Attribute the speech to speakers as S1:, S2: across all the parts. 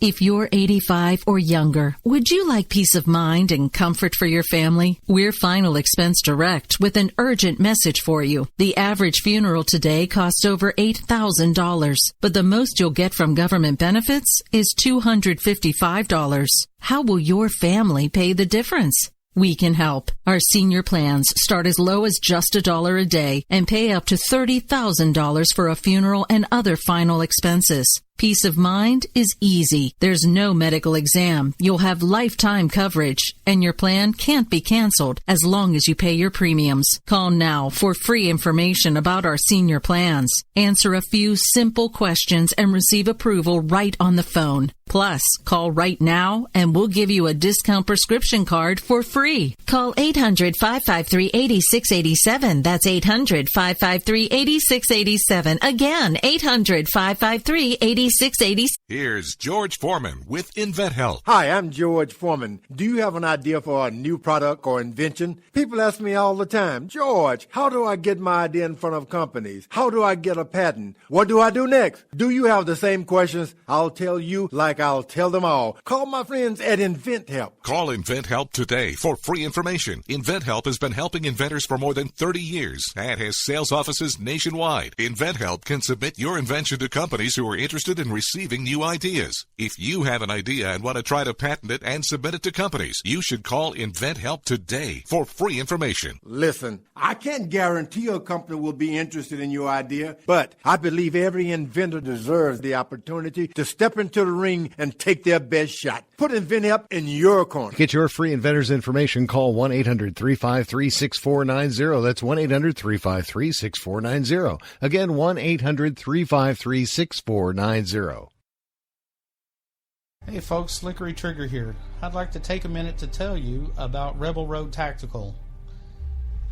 S1: If you're 85 or younger, would you like peace of mind and comfort for your family? We're Final Expense Direct with an urgent message for you. The average funeral today costs over $8,000, but the most you'll get from government benefits is $255. How will your family pay the difference? We can help. Our senior plans start as low as just $1 a day and pay up to $30,000 for a funeral and other final expenses. Peace of mind is easy. There's no medical exam. You'll have lifetime coverage, and your plan can't be canceled as long as you pay your premiums. Call now for free information about our senior plans. Answer a few simple questions and receive approval right on the phone. Plus, call right now and we'll give you a discount prescription card for free. Call 800-553-8687. That's 800-553-8687. Again, 800-553-8687.
S2: Here's George Foreman with InventHelp.
S3: Hi, I'm George Foreman. Do you have an idea for a new product or invention? People ask me all the time, George, how do I get my idea in front of companies? How do I get a patent? What do I do next? Do you have the same questions? I'll tell you like I'll tell them all. Call my friends at InventHelp.
S2: Call InventHelp today for free information. InventHelp has been helping inventors for more than 30 years and has sales offices nationwide. InventHelp can submit your invention to companies who are interested in receiving new ideas. If you have an idea and want to try to patent it and submit it to companies, you should call InventHelp today for free information.
S3: Listen, I can't guarantee a company will be interested in your idea, but I believe every inventor deserves the opportunity to step into the ring and take their best shot. Put InventHelp in your corner.
S4: To get your free inventor's information, call 1-800-353-6490. That's 1-800-353-6490. Again, 1-800-353-6490.
S5: Hey folks, Slickery Trigger here. I'd like to take a minute to tell you about Rebel Road Tactical.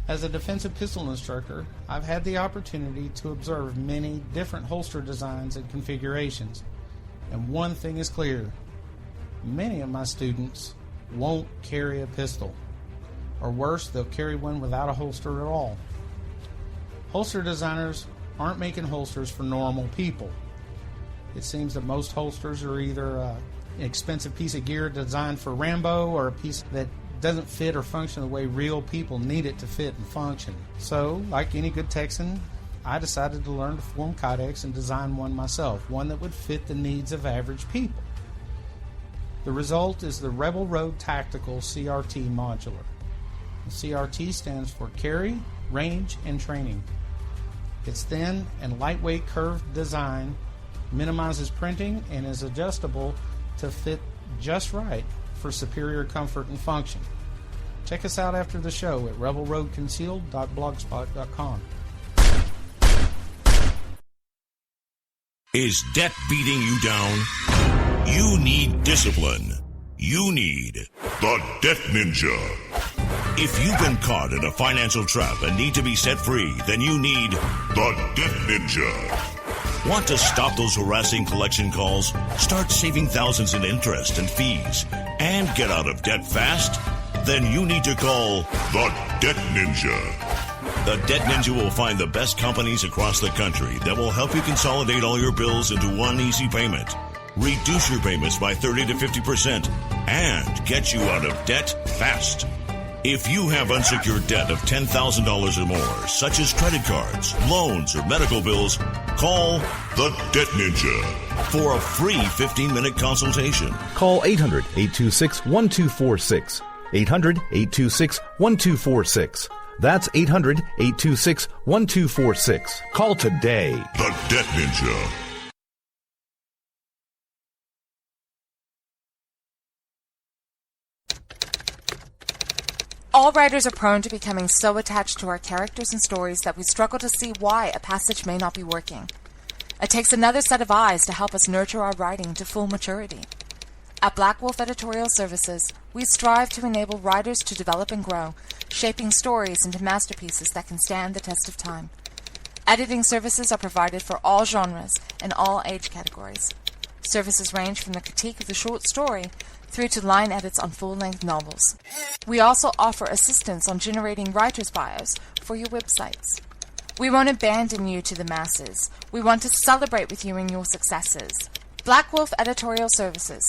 S5: As a defensive pistol instructor, I've had the opportunity to observe many different holster designs and configurations. And one thing is clear. Many of my students won't carry a pistol. Or worse, they'll carry one without a holster at all. Holster designers aren't making holsters for normal people. It seems that most holsters are either an expensive piece of gear designed for Rambo or a piece that doesn't fit or function the way real people need it to fit and function. So, like any good Texan, I decided to learn to form kydex and design one myself, one that would fit the needs of average people. The result is the Rebel Road Tactical CRT Modular. The CRT stands for Carry, Range, and Training. Its thin and lightweight curved design minimizes printing and is adjustable to fit just right for superior comfort and function. Check us out after the show at rebelroadconcealed.blogspot.com.
S6: Is debt beating you down? You need discipline. You need the Debt Ninja. If you've been caught in a financial trap and need to be set free, then you need the Debt Ninja. Want to stop those harassing collection calls, start saving thousands in interest and fees, and get out of debt fast? Then you need to call the Debt Ninja. The Debt Ninja will find the best companies across the country that will help you consolidate all your bills into one easy payment, reduce your payments by 30 to 50%, and get you out of debt fast. If you have unsecured debt of $10,000 or more, such as credit cards, loans, or medical bills, call the Debt Ninja for a free 15-minute consultation.
S7: Call 800-826-1246. 800-826-1246. That's 800-826-1246. Call today.
S6: The Debt Ninja.
S8: All writers are prone to becoming so attached to our characters and stories that we struggle to see why a passage may not be working. It takes another set of eyes to help us nurture our writing to full maturity. At Black Wolf Editorial Services, we strive to enable writers to develop and grow, shaping stories into masterpieces that can stand the test of time. Editing services are provided for all genres and all age categories. Services range from the critique of the short story through to line edits on full-length novels. We also offer assistance on generating writer's bios for your websites. We won't abandon you to the masses. We want to celebrate with you in your successes. Black Wolf Editorial Services,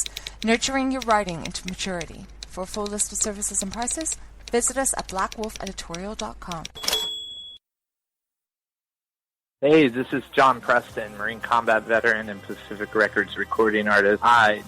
S8: nurturing your writing into maturity. For a full list of services and prices, visit us at blackwolfeditorial.com.
S9: Hey, this is John Preston, Marine Combat Veteran and Pacific Records recording artist.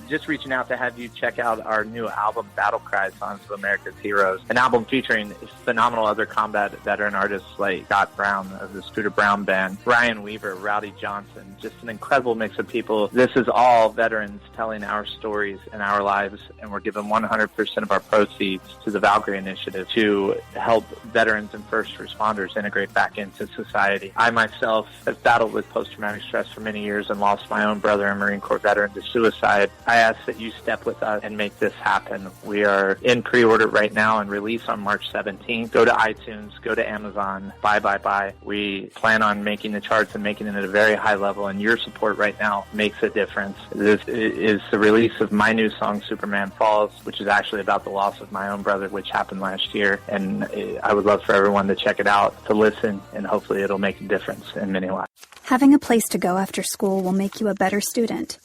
S9: Just reaching out to have you check out our new album, Battle Cry, Songs of America's Heroes, an album featuring phenomenal other combat veteran artists like Scott Brown of the Scooter Brown Band, Ryan Weaver, Rowdy Johnson, just an incredible mix of people. This is all veterans telling our stories and our lives, and we're giving 100% of our proceeds to the Valkyrie Initiative to help veterans and first responders integrate back into society. I myself have battled with post-traumatic stress for many years and lost my own brother, a Marine Corps veteran, to suicide. I ask that you step with us and make this happen. We are in pre-order right now and release on March 17th. Go to iTunes, go to Amazon, buy. We plan on making the charts and making it at a very high level, and your support right now makes a difference. This is the release of my new song, Superman Falls, which is actually about the loss of my own brother, which happened last year, and I would love for everyone to check it out, to listen, and hopefully it'll make a difference in many lives.
S10: Having a place to go after school will make you a better student.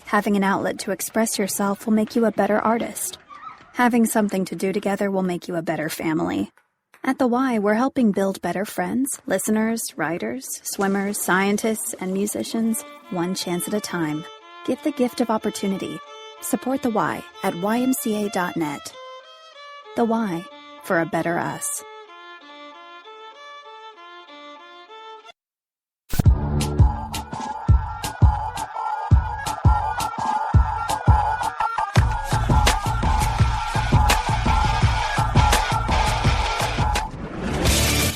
S10: Having an outlet to express yourself will make you a better artist. Having something to do together will make you a better family. At The Y, we're helping build better friends, listeners, writers, swimmers, scientists, and musicians, one chance at a time. Give the gift of opportunity. Support The Y at ymca.net. The Y, for a better us.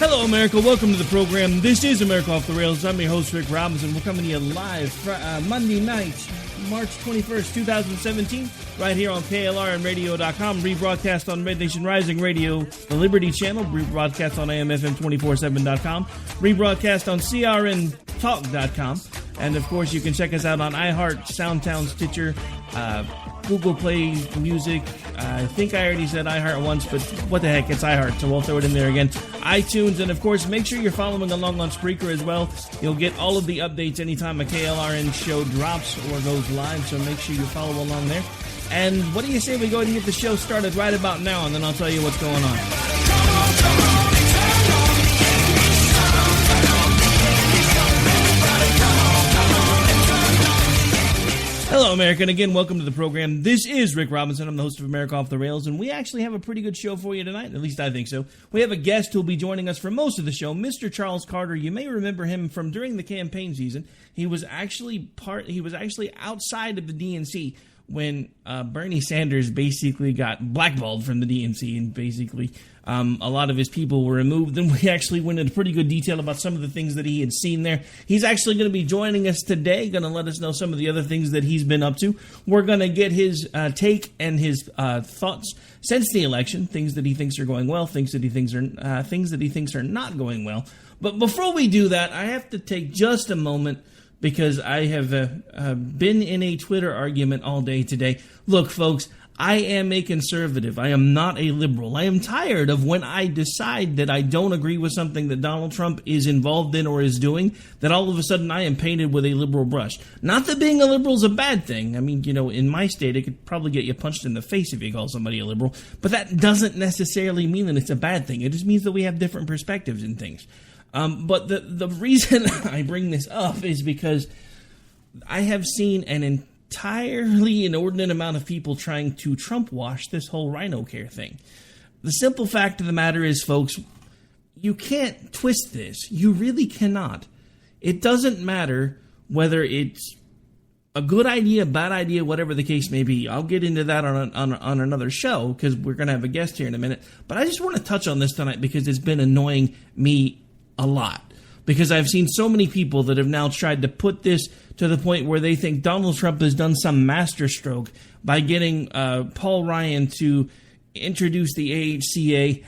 S11: Hello, America. Welcome to the program. This is America Off the Rails. I'm your host, Rick Robinson. We're coming to you live Monday night, March 21st, 2017, right here on KLRNRadio.com. Rebroadcast on Red Nation Rising Radio, the Liberty Channel. Rebroadcast on AMFM247.com. Rebroadcast on CRNTalk.com. And, of course, you can check us out on iHeart, SoundCloud, Stitcher, Google Play Music. I think I already said iHeart once, but what the heck, it's iHeart, so we'll throw it in there again. iTunes, and of course, make sure you're following along on Spreaker as well. You'll get all of the updates anytime a KLRN show drops or goes live, so make sure you follow along there. And what do you say we go ahead and get the show started right about now, and then I'll tell you what's going on. Hello, America, and again, welcome to the program. This is Rick Robinson. I'm the host of America Off the Rails, and we actually have a pretty good show for you tonight. At least I think so. We have a guest who will be joining us for most of the show, Mr. Charles Karter. You may remember him from during the campaign season. He was actually outside of the DNC when Bernie Sanders basically got blackballed from the DNC, and basically a lot of his people were removed. And we actually went into pretty good detail about some of the things that he had seen there. He's actually going to be joining us today, going to let us know some of the other things that he's been up to. We're going to get his take and his thoughts since the election, things that he thinks are going well, things that he thinks are not going well. But before we do that, I have to take just a moment, because I have been in a Twitter argument all day today. Look, folks, I am a conservative. I am not a liberal. I am tired of when I decide that I don't agree with something that Donald Trump is involved in or is doing, that all of a sudden I am painted with a liberal brush. Not that being a liberal is a bad thing. I mean, in my state, it could probably get you punched in the face if you call somebody a liberal. But that doesn't necessarily mean that it's a bad thing. It just means that we have different perspectives in things. But the reason I bring this up is because I have seen an entirely inordinate amount of people trying to Trump wash this whole rhino care thing. The simple fact of the matter is, folks, you can't twist this. You really cannot. It doesn't matter whether it's a good idea, bad idea, whatever the case may be. I'll get into that on another show, because we're going to have a guest here in a minute. But I just want to touch on this tonight because it's been annoying me a lot, because I've seen so many people that have now tried to put this to the point where they think Donald Trump has done some masterstroke by getting Paul Ryan to introduce the AHCA,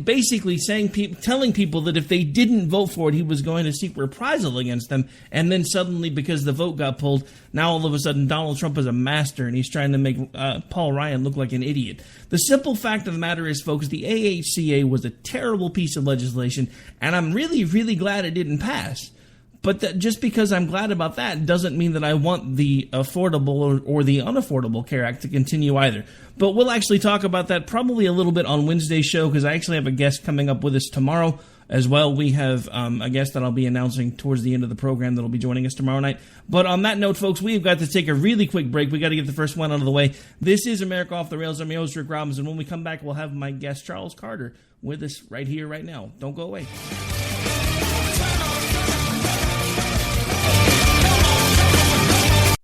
S11: basically telling people that if they didn't vote for it, he was going to seek reprisal against them. And then suddenly, because the vote got pulled, now all of a sudden Donald Trump is a master and he's trying to make Paul Ryan look like an idiot. The simple fact of the matter is, folks, the AHCA was a terrible piece of legislation, and I'm really, really glad it didn't pass. But just because I'm glad about that doesn't mean that I want the Affordable or the Unaffordable Care Act to continue either. But we'll actually talk about that probably a little bit on Wednesday's show, because I actually have a guest coming up with us tomorrow as well. We have a guest that I'll be announcing towards the end of the program that will be joining us tomorrow night. But on that note, folks, we've got to take a really quick break. We got to get the first one out of the way. This is America Off the Rails. I'm your host, Rick Robinson. When we come back, we'll have my guest, Charles Karter, with us right here, right now. Don't go away.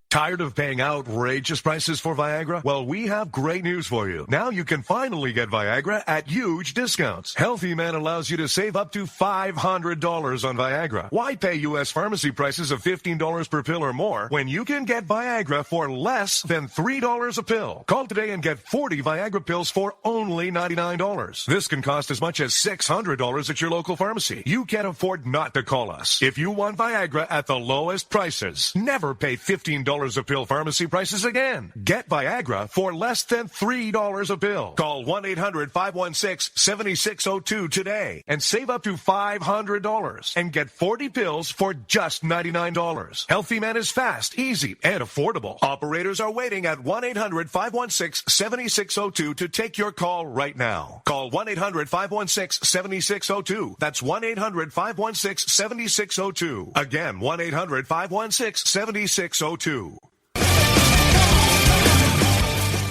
S7: Tired of paying outrageous prices for Viagra? Well, we have great news for you. Now you can finally get Viagra at huge discounts. Healthy Man allows you to save up to $500 on Viagra. Why pay U.S. pharmacy prices of $15 per pill or more when you can get Viagra for less than $3 a pill? Call today and get 40 Viagra pills for only $99. This can cost as much as $600 at your local pharmacy. You can't afford not to call us. If you want Viagra at the lowest prices, never pay $15 a pill pharmacy prices again. Get Viagra for less than $3 a pill. Call 1-800-516-7602 today and save up to $500 and get 40 pills for just $99. Healthy Man is fast, easy, and affordable. Operators are waiting at 1-800-516-7602 to take your call right now. Call 1-800-516-7602. That's 1-800-516-7602. Again, 1-800-516-7602.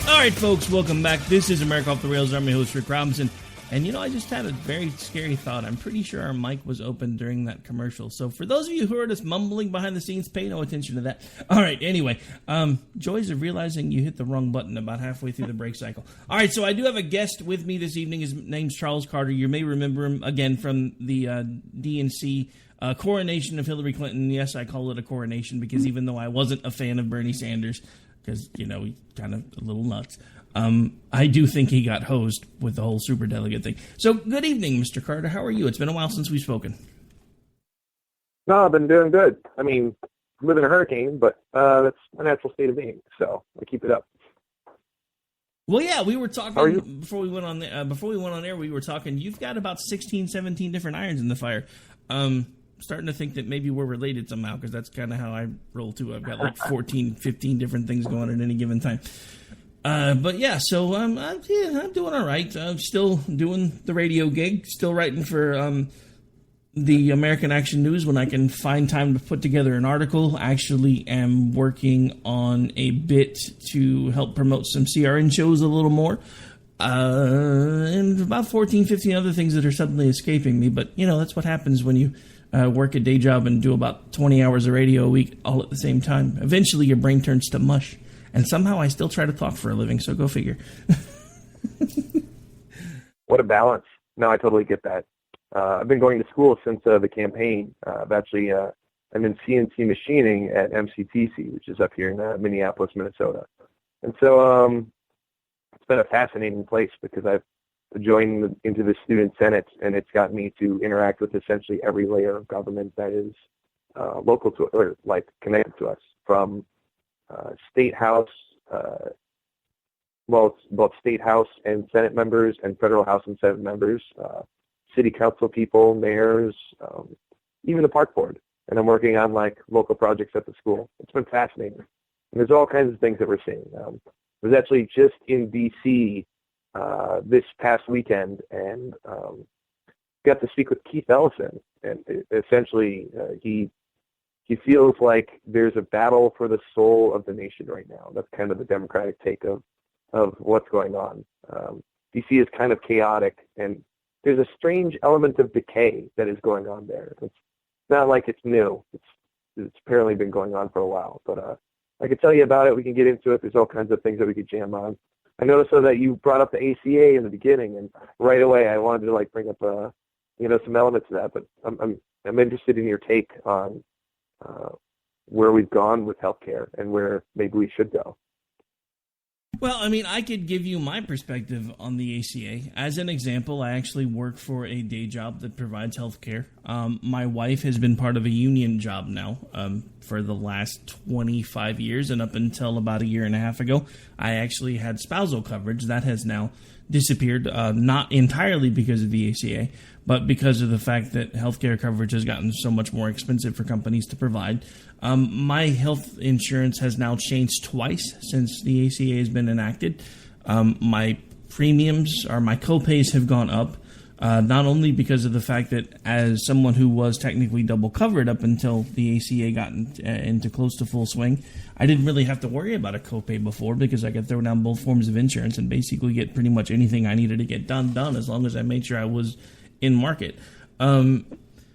S11: All right, folks, welcome back. This is America Off the Rails. I'm your host, Rick Robinson. And, I just had a very scary thought. I'm pretty sure our mic was open during that commercial. So for those of you who heard us mumbling behind the scenes, pay no attention to that. All right, anyway, joys of realizing you hit the wrong button about halfway through the break cycle. All right, so I do have a guest with me this evening. His name's Charles Karter. You may remember him, again, from the DNC coronation of Hillary Clinton. Yes, I call it a coronation because even though I wasn't a fan of Bernie Sanders, because, he's kind of a little nuts, I do think he got hosed with the whole superdelegate thing. So, good evening, Mr. Karter. How are you? It's been a while since we've spoken.
S12: No, I've been doing good. I mean, I live in a hurricane, but that's a natural state of being, so I keep it up.
S11: Well, yeah, we were talking before we went on air. We were talking. You've got about 16, 17 different irons in the fire. Starting to think that maybe we're related somehow, because that's kind of how I roll too. I've got like 14, 15 different things going at any given time. But yeah, so I'm doing all right. I'm still doing the radio gig, still writing for the American Action News when I can find time to put together an article. Actually am working on a bit to help promote some CRN shows a little more. And about 14, 15 other things that are suddenly escaping me. But, that's what happens when you work a day job and do about 20 hours of radio a week all at the same time. Eventually your brain turns to mush. And somehow I still try to talk for a living, so go figure.
S12: What a balance. No, I totally get that. I've been going to school since the campaign. I'm in CNC machining at MCTC, which is up here in Minneapolis, Minnesota. And so it's been a fascinating place because I've joined into the student senate, and it's got me to interact with essentially every layer of government that is local to, or like connected to us, from state house, both state house and Senate members and federal House and Senate members, city council people, mayors, even the park board. And I'm working on like local projects at the school. It's been fascinating. And there's all kinds of things that we're seeing. I was actually just in D.C. This past weekend and got to speak with Keith Ellison. And essentially, he feels like there's a battle for the soul of the nation right now. That's kind of the Democratic take of what's going on. D.C. is kind of chaotic, and there's a strange element of decay that is going on there. It's not like it's new. It's apparently been going on for a while. But I could tell you about it. We can get into it. There's all kinds of things that we could jam on. I noticed that you brought up the ACA in the beginning, and right away I wanted to bring up some elements of that. But I'm interested in your take on where we've gone with healthcare and where maybe we should go.
S11: Well, I could give you my perspective on the ACA. As an example, I actually work for a day job that provides health care. My wife has been part of a union job now for the last 25 years, and up until about a year and a half ago, I actually had spousal coverage. That has now disappeared, not entirely because of the ACA, but because of the fact that healthcare coverage has gotten so much more expensive for companies to provide. My health insurance has now changed twice since the ACA has been enacted. My premiums or my copays have gone up, not only because of the fact that as someone who was technically double covered up until the ACA got into close to full swing, I didn't really have to worry about a copay before because I could throw down both forms of insurance and basically get pretty much anything I needed to get done as long as I made sure I was in market.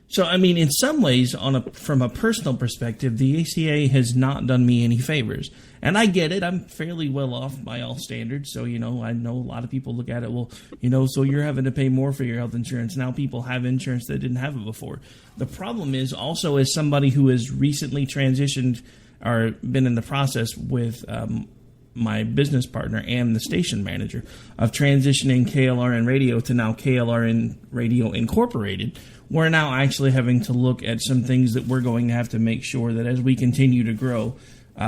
S11: So, I mean, in some ways, from a personal perspective, the ACA has not done me any favors. And I get it. I'm fairly well off by all standards. So, I know a lot of people look at it, well, so you're having to pay more for your health insurance. Now people have insurance that didn't have it before. The problem is also, as somebody who has recently transitioned or been in the process with my business partner and the station manager of transitioning KLRNRadio to now KLRNRadio Incorporated, we're now actually having to look at some things that we're going to have to make sure that as we continue to grow,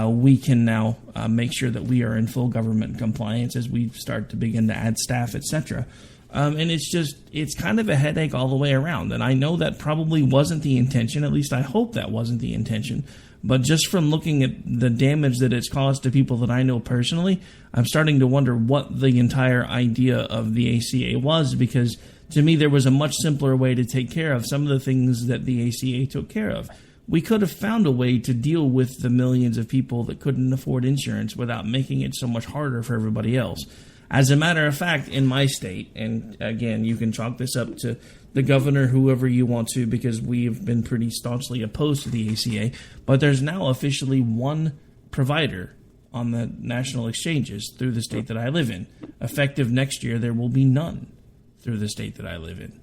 S11: we can now make sure that we are in full government compliance as we start to begin to add staff, etc. And it's kind of a headache all the way around. And I know that probably wasn't the intention. At least I hope that wasn't the intention. But just from looking at the damage that it's caused to people that I know personally, I'm starting to wonder what the entire idea of the ACA was, because to me there was a much simpler way to take care of some of the things that the ACA took care of. We could have found a way to deal with the millions of people that couldn't afford insurance without making it so much harder for everybody else. As a matter of fact, in my state, and again, you can chalk this up to the governor, whoever you want to, because we've been pretty staunchly opposed to the ACA, but there's now officially one provider on the national exchanges through the state that I live in. Effective next year, there will be none through the state that I live in,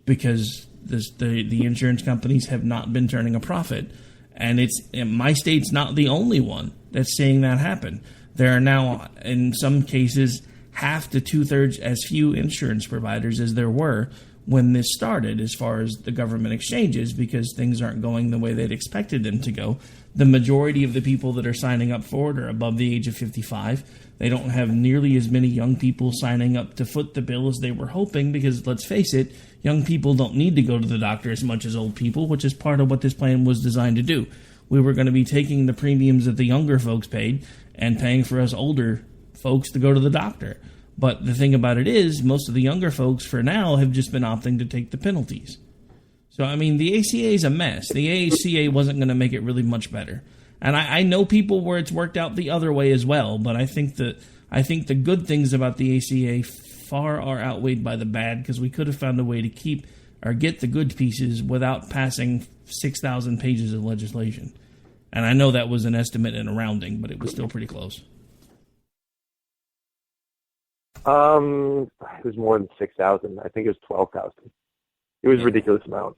S11: because the insurance companies have not been turning a profit, and my state's not the only one that's seeing that happen. There are now, in some cases, half to two-thirds as few insurance providers as there were when this started as far as the government exchanges, because things aren't going the way they'd expected them to go. The majority of the people that are signing up for it are above the age of 55. They don't have nearly as many young people signing up to foot the bill as they were hoping, because let's face it, young people don't need to go to the doctor as much as old people, which is part of what this plan was designed to do. We were going to be taking the premiums that the younger folks paid and paying for us older folks to go to the doctor. But the thing about it is, most of the younger folks for now have just been opting to take the penalties. So, I mean, the ACA is a mess. The ACA wasn't going to make it really much better. And I know people where it's worked out the other way as well, but I think the good things about the ACA far are outweighed by the bad, because we could have found a way to keep or get the good pieces without passing 6,000 pages of legislation. And I know that was an estimate and a rounding, but it was still pretty close.
S12: It was more than 6,000. I think it was 12,000. It was a ridiculous amount.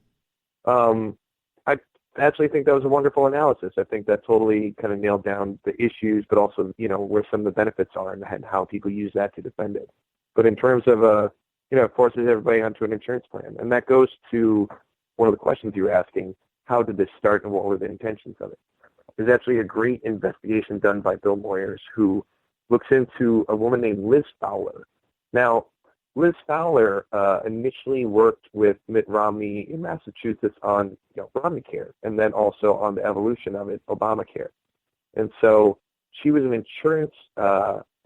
S12: I actually think that was a wonderful analysis. I think that totally kind of nailed down the issues, but also, where some of the benefits are and how people use that to defend it. But in terms of, forces everybody onto an insurance plan. And that goes to one of the questions you were asking, how did this start and what were the intentions of it? There's actually a great investigation done by Bill Moyers, who looks into a woman named Liz Fowler. Now, Liz Fowler initially worked with Mitt Romney in Massachusetts on Romneycare, and then also on the evolution of it, Obamacare. And so she was an insurance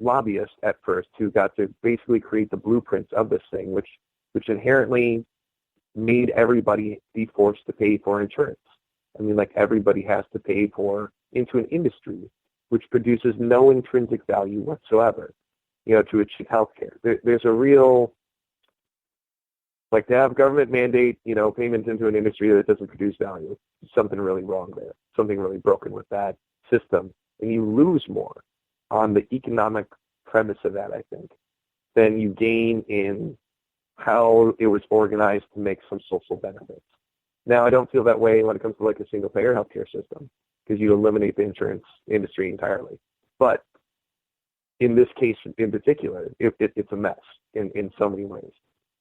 S12: lobbyist at first who got to basically create the blueprints of this thing, which inherently made everybody be forced to pay for insurance. I mean, like, everybody has to pay into an industry which produces no intrinsic value whatsoever, to achieve health care. There's a real, to have government mandate, payments into an industry that doesn't produce value. Something really wrong there, something really broken with that system. And you lose more on the economic premise of that, I think, than you gain in how it was organized to make some social benefits. Now, I don't feel that way when it comes to a single-payer healthcare system, because you eliminate the insurance industry entirely. But in this case in particular, it's a mess in so many ways.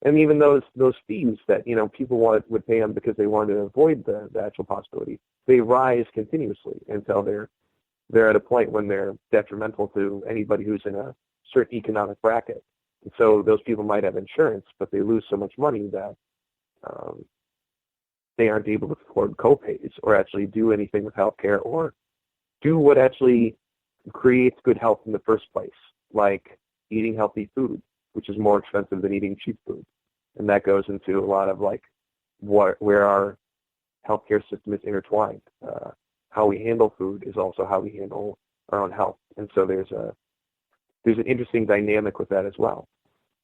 S12: And even those fees that people would pay them because they wanted to avoid the actual possibility, they rise continuously until they're at a point when they're detrimental to anybody who's in a certain economic bracket. And so those people might have insurance, but they lose so much money that they aren't able to afford copays or actually do anything with healthcare or do what actually creates good health in the first place, like eating healthy food, which is more expensive than eating cheap food. And that goes into a lot of like where our healthcare system is intertwined. How we handle food is also how we handle our own health. And so there's an interesting dynamic with that as well.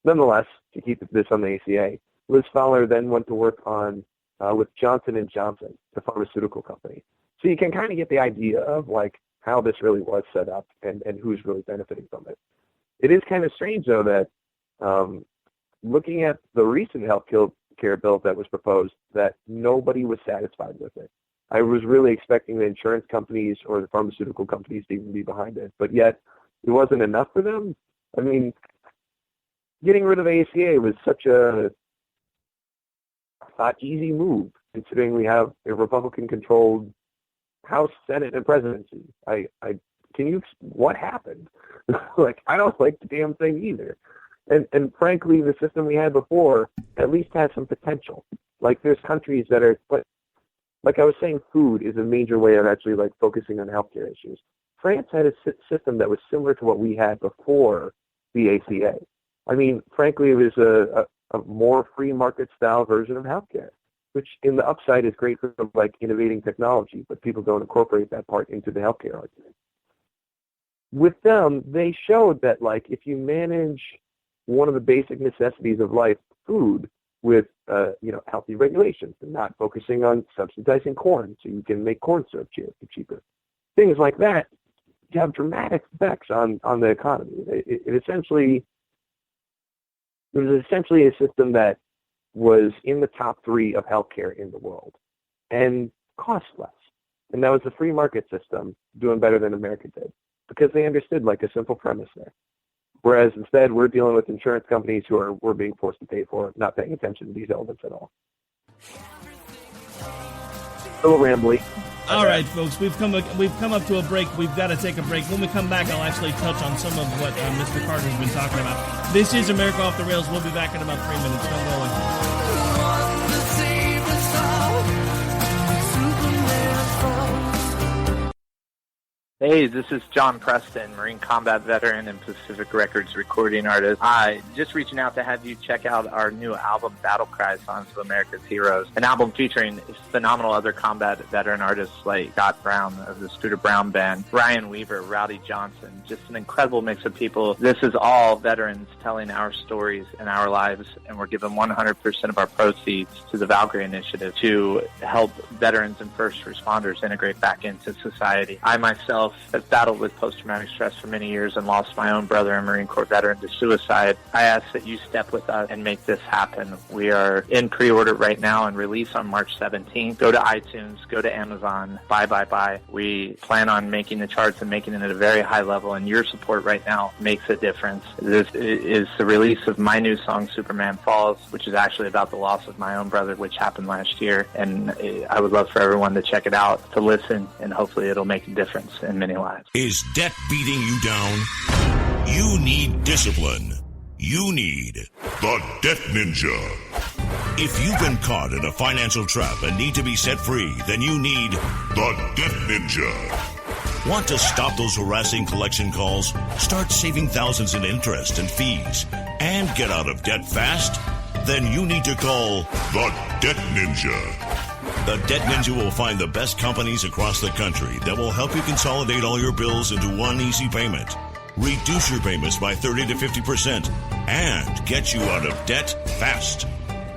S12: Nonetheless, to keep this on the ACA, Liz Fowler then went to work on with Johnson & Johnson, the pharmaceutical company. So you can kind of get the idea of like how this really was set up and who's really benefiting from it. It is kind of strange, though, that looking at the recent health care bill that was proposed, that nobody was satisfied with it. I was really expecting the insurance companies or the pharmaceutical companies to even be behind it, but yet it wasn't enough for them. I mean, getting rid of the ACA was such a easy move, considering we have a Republican-controlled House, Senate, and presidency. What happened? Like, I don't like the damn thing either. And frankly, the system we had before at least has some potential. Like, there's countries that are, like I was saying, food is a major way of actually, like, focusing on healthcare issues. France had a system that was similar to what we had before the ACA. I mean, frankly, it was a more free market-style version of healthcare, which in the upside is great for, like, innovating technology, but people don't incorporate that part into the healthcare argument. With them, they showed that, like, if you manage one of the basic necessities of life, food, with, healthy regulations and not focusing on subsidizing corn so you can make corn syrup cheaper. Things like that have dramatic effects on the economy. It was essentially a system that was in the top 3 of healthcare in the world and cost less. And that was the free market system doing better than America did because they understood, like, a simple premise there. Whereas instead, we're dealing with insurance companies who we're being forced to pay for, not paying attention to these elements at all. A little rambly.
S11: All right, folks, we've come up to a break. We've got to take a break. When we come back, I'll actually touch on some of what Mr. Karter's been talking about. This is America Off the Rails. We'll be back in about 3 minutes. Don't go away.
S9: Hey, this is John Preston, Marine combat veteran and Pacific Records recording artist. Just reaching out to have you check out our new album, Battle Cry, Songs of America's Heroes, an album featuring phenomenal other combat veteran artists like Scott Brown of the Scooter Brown Band, Ryan Weaver, Rowdy Johnson, just an incredible mix of people. This is all veterans telling our stories and our lives, and we're giving 100% of our proceeds to the Valkyrie Initiative to help veterans and first responders integrate back into society. I myself have battled with post-traumatic stress for many years and lost my own brother, a Marine Corps veteran, to suicide. I ask that you step with us and make this happen. We are in pre-order right now and release on March 17th. Go to iTunes, go to Amazon, buy. We plan on making the charts and making it at a very high level, and your support right now makes a difference. This is the release of my new song, Superman Falls, which is actually about the loss of my own brother, which happened last year, and I would love for everyone to check it out, to listen, and hopefully it'll make a difference in many lives.
S6: Is debt beating you down? You need discipline. You need the Debt Ninja. If you've been caught in a financial trap and need to be set free, then you need the Debt Ninja. Want to stop those harassing collection calls, start saving thousands in interest and fees, and get out of debt fast? Then you need to call the Debt Ninja. The Debt Ninja will find the best companies across the country that will help you consolidate all your bills into one easy payment, reduce your payments by 30 to 50%, and get you out of debt fast.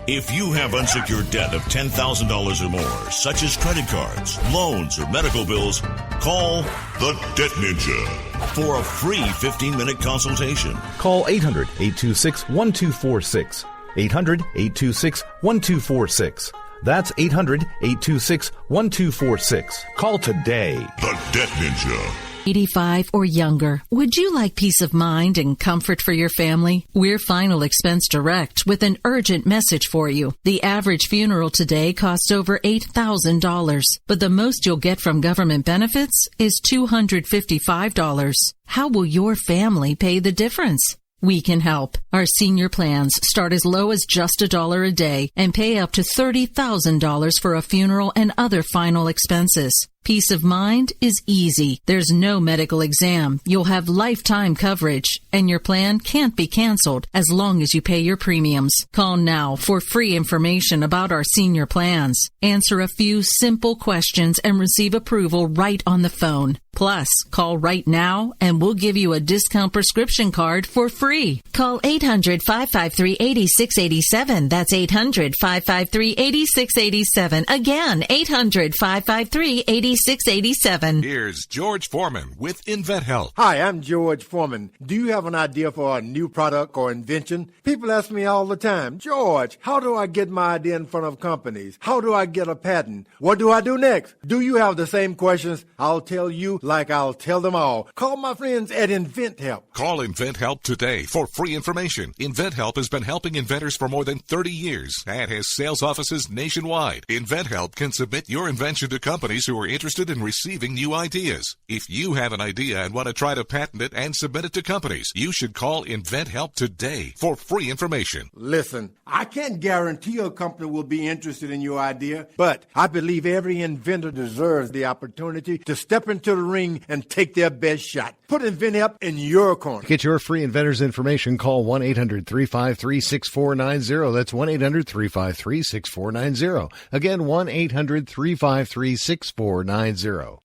S6: If you have unsecured debt of $10,000 or more, such as credit cards, loans, or medical bills, call the Debt Ninja for a free 15-minute consultation.
S13: Call 800-826-1246. 800-826-1246. That's 800-826-1246. Call today.
S6: The Debt Ninja.
S1: 85 or younger. Would you like peace of mind and comfort for your family? We're Final Expense Direct with an urgent message for you. The average funeral today costs over $8,000, but the most you'll get from government benefits is $255. How will your family pay the difference? We can help. Our senior plans start as low as just $1 a day and pay up to $30,000 for a funeral and other final expenses. Peace of mind is easy. There's no medical exam. You'll have lifetime coverage, and your plan can't be canceled as long as you pay your premiums. Call now for free information about our senior plans. Answer a few simple questions and receive approval right on the phone. Plus, call right now and we'll give you a discount prescription card for free. Call 800-553-8687. That's 800-553-8687. Again, 800-553-8687.
S2: Here's George Foreman with InventHelp.
S3: Hi, I'm George Foreman. Do you have an idea for a new product or invention? People ask me all the time, George, how do I get my idea in front of companies? How do I get a patent? What do I do next? Do you have the same questions? I'll tell you like I'll tell them all. Call my friends at InventHelp.
S2: Call InventHelp today for free information. InventHelp has been helping inventors for more than 30 years and has sales offices nationwide. InventHelp can submit your invention to companies who are interested in receiving new ideas. If you have an idea and want to try to patent it and submit it to companies, you should call InventHelp today for free information.
S3: Listen, I can't guarantee a company will be interested in your idea, but I believe every inventor deserves the opportunity to step into the ring and take their best shot. Put InventHelp in your corner.
S4: To get your free inventor's information, call 1-800-353-6490. That's 1-800-353-6490. Again, 1-800-353-6490.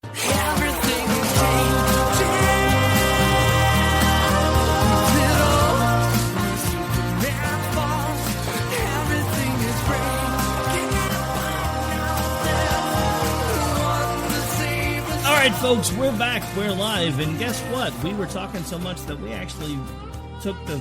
S11: All right, folks, we're back. We're live, and guess what? We were talking so much that we actually took the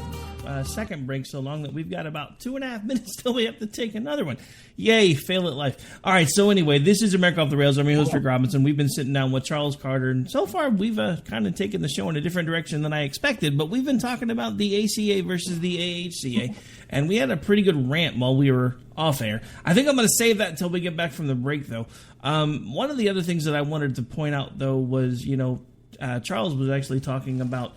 S11: second break so long that we've got about 2.5 minutes till we have to take another one. Yay, fail at life. All right, so anyway, this is America Off the Rails. I'm your host, Rick Robinson. We've been sitting down with Charles Karter, and so far we've kind of taken the show in a different direction than I expected, but we've been talking about the ACA versus the AHCA, and we had a pretty good rant while we were off air. I think I'm going to save that until we get back from the break, though. One of the other things that I wanted to point out, though, was, Charles was actually talking about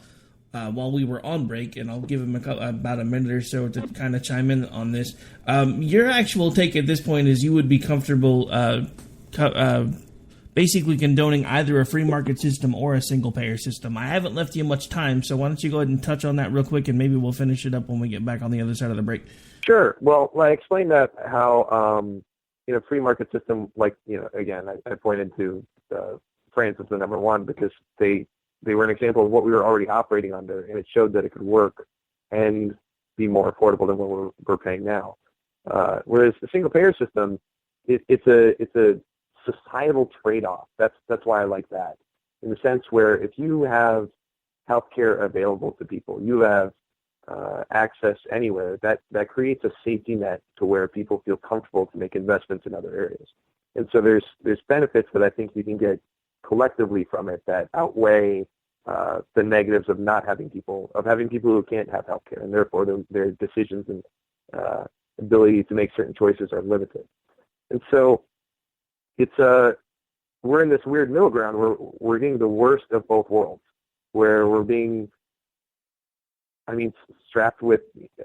S11: while we were on break, and I'll give him about a minute or so to kind of chime in on this. Your actual take at this point is you would be comfortable basically condoning either a free market system or a single-payer system. I haven't left you much time, so why don't you go ahead and touch on that real quick, and maybe we'll finish it up when we get back on the other side of the break.
S12: Sure. Well, I explained that how, free market system, again, I pointed to France as the number one because they were an example of what we were already operating under, and it showed that it could work and be more affordable than what we're paying now. Whereas the single-payer system, it's a societal trade-off. That's why I like that, in the sense where if you have healthcare available to people, you have access anywhere, that creates a safety net to where people feel comfortable to make investments in other areas. And so there's benefits that I think you can get collectively from it that outweigh the negatives of having people who can't have healthcare, and therefore their decisions and ability to make certain choices are limited. And so we're in this weird middle ground where we're getting the worst of both worlds, where we're being, strapped with,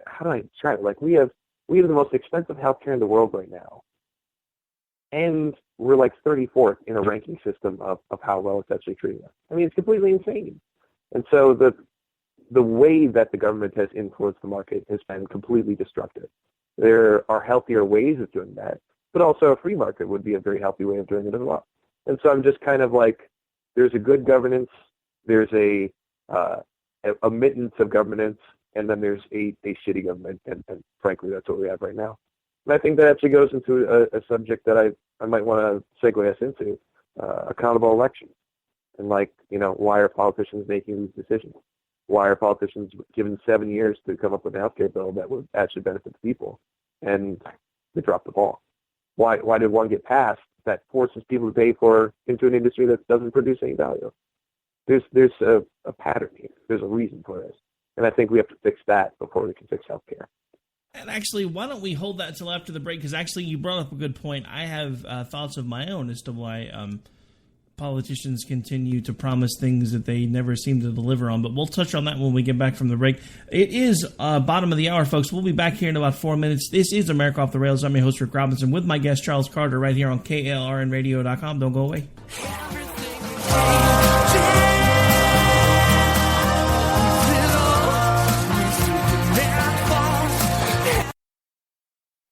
S12: how do I describe it? Like we have the most expensive healthcare in the world right now, and we're like 34th in a ranking system of how well it's actually treating us. It's completely insane. And so the way that the government has influenced the market has been completely destructive. There are healthier ways of doing that, but also a free market would be a very healthy way of doing it as well. And so I'm just kind of like, there's a good governance, there's a mittance of governance, and then there's a shitty government, and frankly, that's what we have right now. And I think that actually goes into a subject that I might want to segue us into, accountable elections. And why are politicians making these decisions? Why are politicians given 7 years to come up with a healthcare bill that would actually benefit the people? And they dropped the ball. Why did one get passed that forces people to pay into an industry that doesn't produce any value? There's a pattern here. There's a reason for this. And I think we have to fix that before we can fix healthcare.
S11: And actually, why don't we hold that until after the break? Because actually, you brought up a good point. I have thoughts of my own as to why politicians continue to promise things that they never seem to deliver on. But we'll touch on that when we get back from the break. It is bottom of the hour, folks. We'll be back here in about 4 minutes. This is America Off the Rails. I'm your host, Rick Robinson, with my guest, Charles Karter, right here on KLRNRadio.com. Don't go away.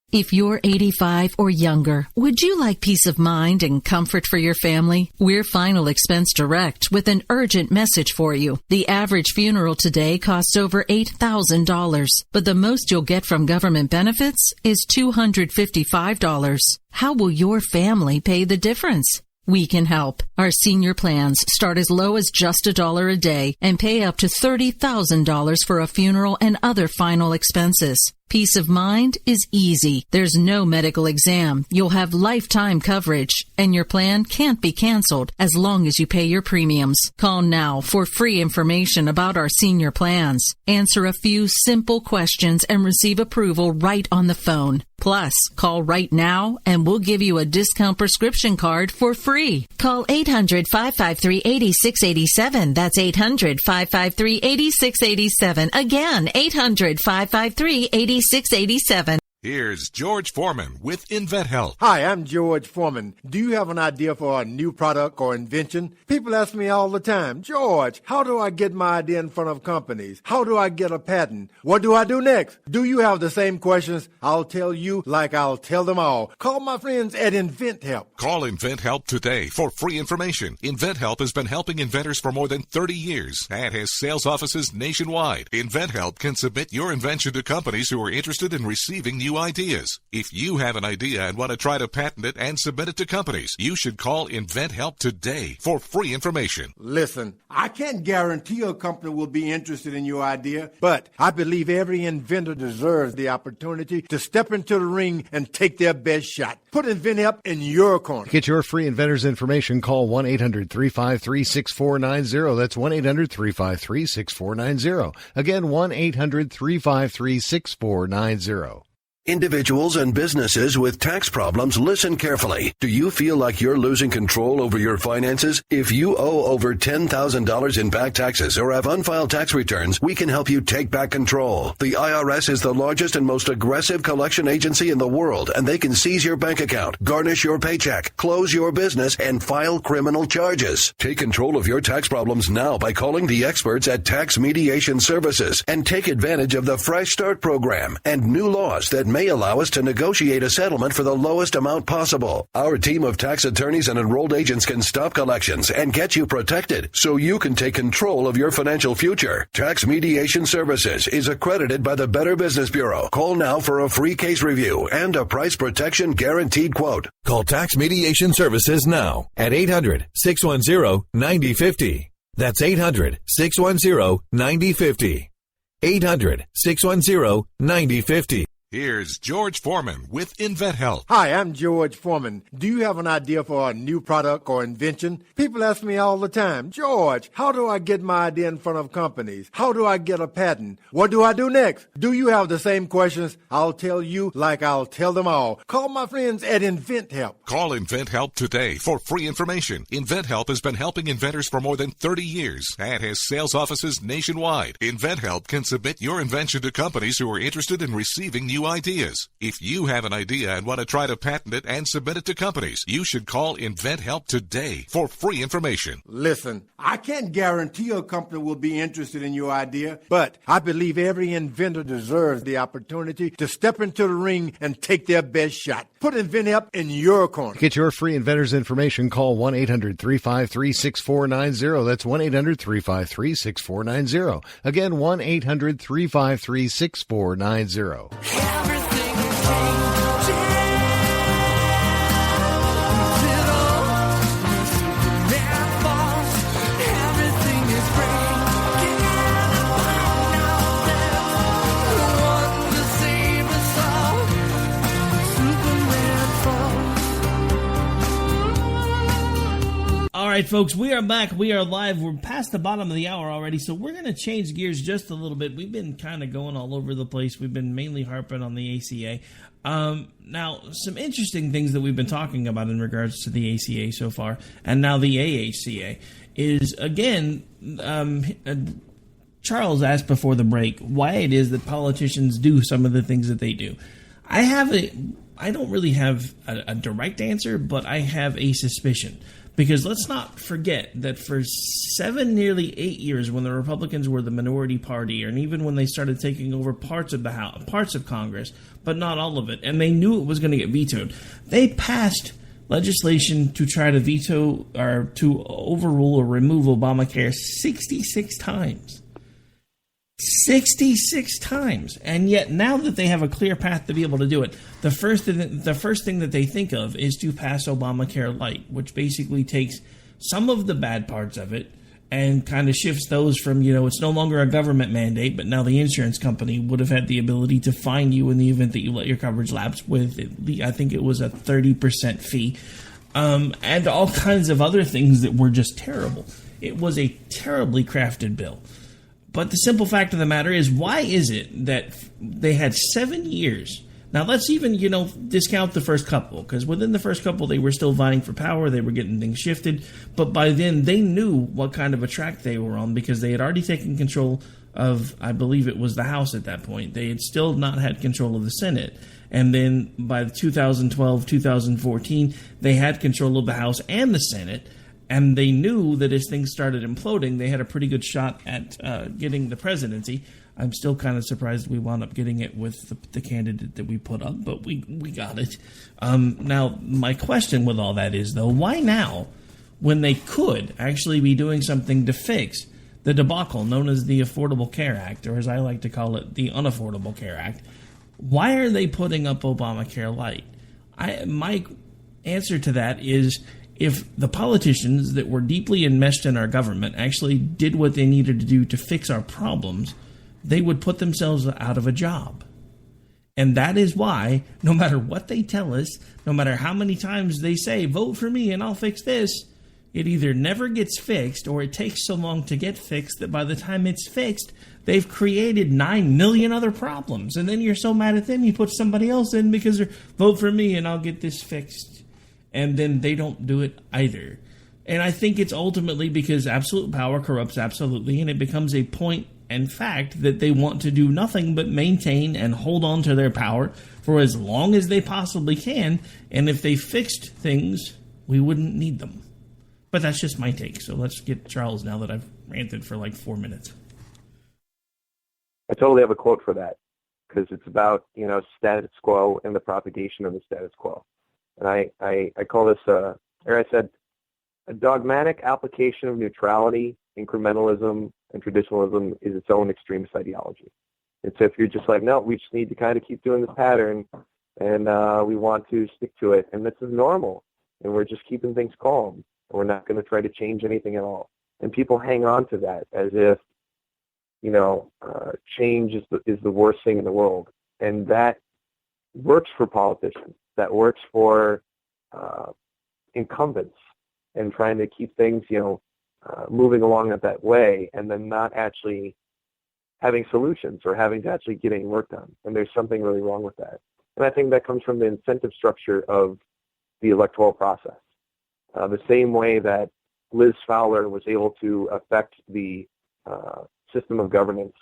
S1: If you're 85 or younger, would you like peace of mind and comfort for your family? We're Final Expense Direct with an urgent message for you. The average funeral today costs over $8,000, but the most you'll get from government benefits is $255. How will your family pay the difference? We can help. Our senior plans start as low as just $1 a day and pay up to $30,000 for a funeral and other final expenses. Peace of mind is easy. There's no medical exam. You'll have lifetime coverage, and your plan can't be canceled as long as you pay your premiums. Call now for free information about our senior plans. Answer a few simple questions and receive approval right on the phone. Plus, call right now and we'll give you a discount prescription card for free. Call 800-553-8687. That's 800-553-8687. Again, 800-553-8687.
S2: Here's George Foreman with InventHelp.
S3: Hi, I'm George Foreman. Do you have an idea for a new product or invention? People ask me all the time, George, how do I get my idea in front of companies? How do I get a patent? What do I do next? Do you have the same questions? I'll tell you like I'll tell them all. Call my friends at InventHelp.
S2: Call InventHelp today for free information. InventHelp has been helping inventors for more than 30 years and has sales offices nationwide. InventHelp can submit your invention to companies who are interested in receiving new ideas. If you have an idea and want to try to patent it and submit it to companies, you should call InventHelp today for free information.
S3: Listen, I can't guarantee a company will be interested in your idea, but I believe every inventor deserves the opportunity to step into the ring and take their best shot. Put InventHelp in your corner.
S4: Get your free inventor's information. Call 1-800-353-6490. That's 1-800-353-6490. Again, 1-800-353-6490.
S14: Individuals and businesses with tax problems, listen carefully. Do you feel like you're losing control over your finances? If you owe over $10,000 in back taxes or have unfiled tax returns, we can help you take back control. The IRS is the largest and most aggressive collection agency in the world, and they can seize your bank account, garnish your paycheck, close your business, and file criminal charges. Take control of your tax problems now by calling the experts at Tax Mediation Services and take advantage of the Fresh Start program and new laws that may allow us to negotiate a settlement for the lowest amount possible. Our team of tax attorneys and enrolled agents can stop collections and get you protected so you can take control of your financial future. Tax Mediation Services is accredited by the Better Business Bureau. Call now for a free case review and a price protection guaranteed quote.
S15: Call Tax Mediation Services now at 800-610-9050. That's 800-610-9050. 800-610-9050.
S2: Here's George Foreman with InventHelp.
S3: Hi, I'm George Foreman. Do you have an idea for a new product or invention? People ask me all the time, George, how do I get my idea in front of companies? How do I get a patent? What do I do next? Do you have the same questions? I'll tell you like I'll tell them all. Call my friends at InventHelp.
S2: Call InventHelp today for free information. InventHelp has been helping inventors for more than 30 years and has sales offices nationwide. InventHelp can submit your invention to companies who are interested in receiving new ideas. If you have an idea and want to try to patent it and submit it to companies, you should call InventHelp today for free information.
S3: Listen, I can't guarantee a company will be interested in your idea, but I believe every inventor deserves the opportunity to step into the ring and take their best shot. Put InventHelp in your corner.
S4: Get your free inventor's information. Call 1-800-353-6490. That's 1-800-353-6490. Again, 1-800-353-6490.
S11: All right, folks, we are back. We are live. We're past the bottom of the hour already, so we're going to change gears just a little bit. We've been kind of going all over the place. We've been mainly harping on the ACA. Now, some interesting things that we've been talking about in regards to the ACA so far, and now the AHCA, is, again, Charles asked before the break why it is that politicians do some of the things that they do. I don't really have a direct answer, but I have a suspicion. Because let's not forget that for 7, nearly 8 years, when the Republicans were the minority party, and even when they started taking over parts of the House, parts of Congress, but not all of it, and they knew it was going to get vetoed, they passed legislation to try to veto or to overrule or remove Obamacare 66 times. 66 times. And yet now that they have a clear path to be able to do it, the first thing that they think of is to pass Obamacare Light, which basically takes some of the bad parts of it and kind of shifts those from, it's no longer a government mandate, but now the insurance company would have had the ability to fine you in the event that you let your coverage lapse with, I think it was a 30% fee, and all kinds of other things that were just terrible. It was a terribly crafted bill. But the simple fact of the matter is, why is it that they had 7 years? Now, let's even, discount the first couple, because within the first couple, they were still vying for power. They were getting things shifted. But by then, they knew what kind of a track they were on, because they had already taken control of, I believe it was the House at that point. They had still not had control of the Senate. And then by 2012, 2014, they had control of the House and the Senate. And they knew that as things started imploding, they had a pretty good shot at getting the presidency. I'm still kind of surprised we wound up getting it with the candidate that we put up, but we got it. Now, my question with all that is, though, why now, when they could actually be doing something to fix the debacle known as the Affordable Care Act, or as I like to call it, the Unaffordable Care Act, why are they putting up Obamacare Light? My answer to that is, if the politicians that were deeply enmeshed in our government actually did what they needed to do to fix our problems, they would put themselves out of a job. And that is why, no matter what they tell us, no matter how many times they say, vote for me and I'll fix this, it either never gets fixed or it takes so long to get fixed that by the time it's fixed, they've created 9 million other problems. And then you're so mad at them, you put somebody else in because they're, vote for me and I'll get this fixed. And then they don't do it either. And I think it's ultimately because absolute power corrupts absolutely, and it becomes a point and fact that they want to do nothing but maintain and hold on to their power for as long as they possibly can, and if they fixed things, we wouldn't need them. But that's just my take, so let's get Charles now that I've ranted for like 4 minutes.
S12: I totally have a quote for that, because it's about, status quo and the propagation of the status quo. And I call this, a dogmatic application of neutrality, incrementalism, and traditionalism is its own extremist ideology. And so if you're just like, no, we just need to kind of keep doing this pattern, and we want to stick to it, and this is normal, and we're just keeping things calm, and we're not going to try to change anything at all. And people hang on to that as if, change is the worst thing in the world. And that works for politicians. That works for incumbents and trying to keep things, moving along that way, and then not actually having solutions or having to actually get any work done. And there's something really wrong with that. And I think that comes from the incentive structure of the electoral process. The same way that Liz Fowler was able to affect the system of governance,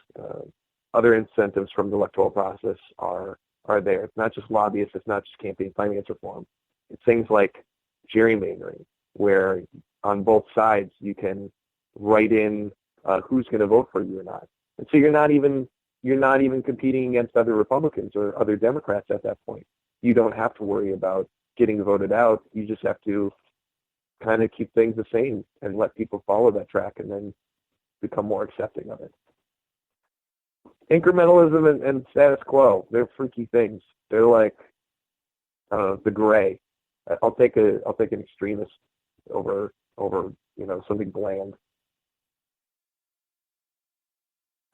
S12: other incentives from the electoral process are there. It's not just lobbyists, it's not just campaign finance reform. It's things like gerrymandering, where on both sides you can write in who's going to vote for you or not. And so you're not even competing against other Republicans or other Democrats at that point. You don't have to worry about getting voted out. You just have to kind of keep things the same and let people follow that track and then become more accepting of it. Incrementalism and status quo, they're freaky things. They're like the gray. I'll take an extremist over something bland.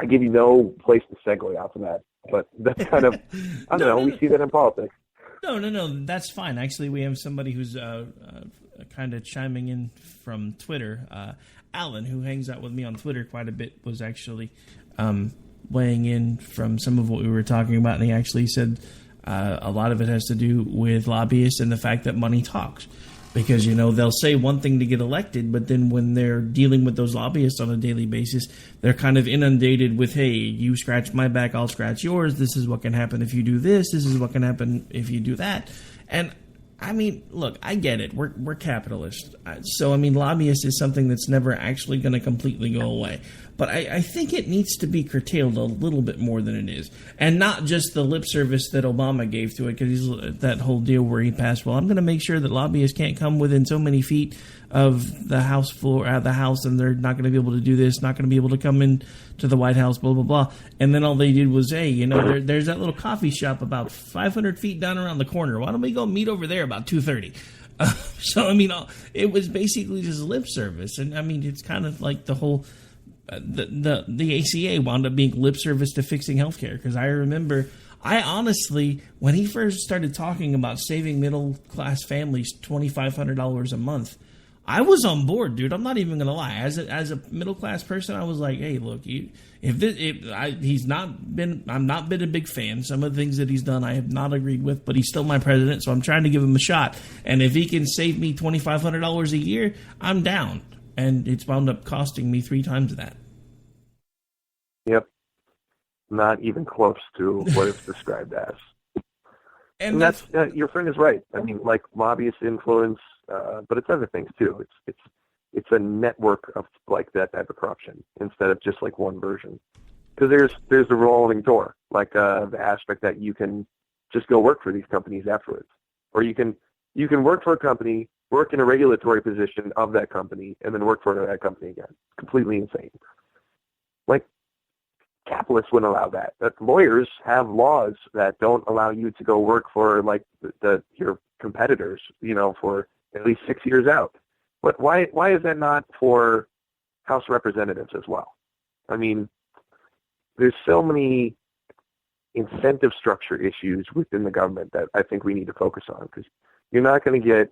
S12: I give you no place to segue off of that, but that's kind of we see that in politics.
S11: No, that's fine. Actually, we have somebody who's kind of chiming in from Twitter. Alan, who hangs out with me on Twitter quite a bit, was actually weighing in from some of what we were talking about, and he actually said a lot of it has to do with lobbyists and the fact that money talks. Because, they'll say one thing to get elected, but then when they're dealing with those lobbyists on a daily basis, they're kind of inundated with, hey, you scratch my back, I'll scratch yours. This is what can happen if you do this. This is what can happen if you do that. And, look, I get it. We're capitalists. So, lobbyists is something that's never actually going to completely go away. But I think it needs to be curtailed a little bit more than it is. And not just the lip service that Obama gave to it, because that whole deal where he passed, well, I'm going to make sure that lobbyists can't come within so many feet of the House floor, the House, and they're not going to be able to do this, not going to be able to come in to the White House, blah, blah, blah. And then all they did was, hey, there's that little coffee shop about 500 feet down around the corner. Why don't we go meet over there about 2:30? So, it was basically just lip service. And, it's kind of like the whole... The ACA wound up being lip service to fixing healthcare, because I remember, honestly, when he first started talking about saving middle class families $2,500 a month, I was on board, dude. I'm not even gonna lie. As a middle class person, I was like, hey, look, I'm not been a big fan. Some of the things that he's done, I have not agreed with, but he's still my president, so I'm trying to give him a shot. And if he can save me $2,500 a year, I'm down. And it's wound up costing me 3 times that.
S12: Yep. Not even close to what it's described as. And that's your friend is right. Like lobbyist influence, but it's other things too. It's a network of like that type of corruption instead of just like one version. Because there's a revolving door, like the aspect that you can just go work for these companies afterwards, or you can work for a company, work in a regulatory position of that company, and then work for that company again. Completely insane. Like, capitalists wouldn't allow that. Lawyers have laws that don't allow you to go work for, like, your competitors, for at least 6 years out. But why is that not for House representatives as well? There's so many incentive structure issues within the government that I think we need to focus on, because you're not going to get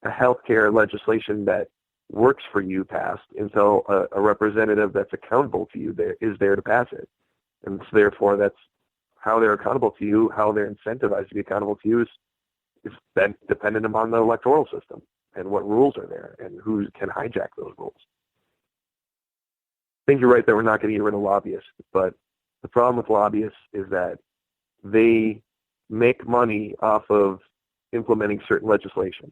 S12: a healthcare legislation that works for you passed until a representative that's accountable to you is there to pass it. And so therefore that's how they're accountable to you, how they're incentivized to be accountable to you is then dependent upon the electoral system and what rules are there and who can hijack those rules. I think you're right that we're not going to get rid of lobbyists, but the problem with lobbyists is that they make money off of implementing certain legislation,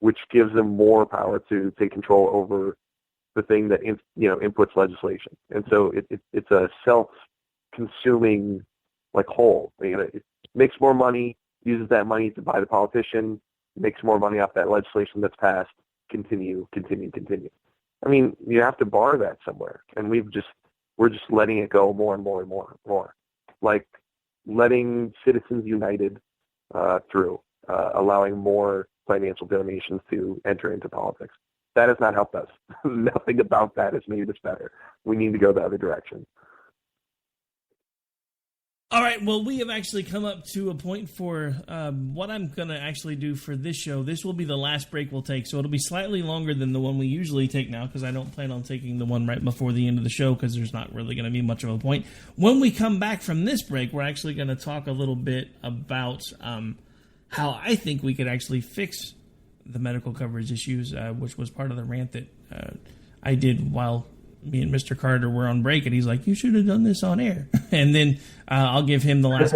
S12: which gives them more power to take control over the thing that inputs legislation. And so it's a self-consuming like whole. It makes more money, uses that money to buy the politician, makes more money off that legislation that's passed. Continue. You have to bar that somewhere, and we're just letting it go more and more and more and more. Like letting Citizens United through, allowing more financial donations to enter into politics. That has not helped us. Nothing about that has made us better. We need to go the other direction.
S11: All right, well, we have actually come up to a point for what I'm going to actually do for this show. This will be the last break we'll take, so it'll be slightly longer than the one we usually take now, because I don't plan on taking the one right before the end of the show, because there's not really going to be much of a point. When we come back from this break, we're actually going to talk a little bit about how I think we could actually fix the medical coverage issues, which was part of the rant that I did while me and Mr. Carter were on break, and he's like, "You should have done this on air." And then I'll give him the last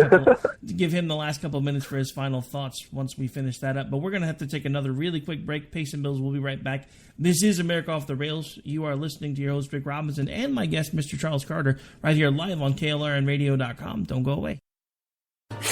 S11: couple of minutes for his final thoughts once we finish that up. But we're going to have to take another really quick break. Pay some bills. We'll be right back. This is America Off the Rails. You are listening to your host, Rick Robinson, and my guest, Mr. Charles Karter, right here live on KLRNRadio.com. Don't go away.
S2: Here's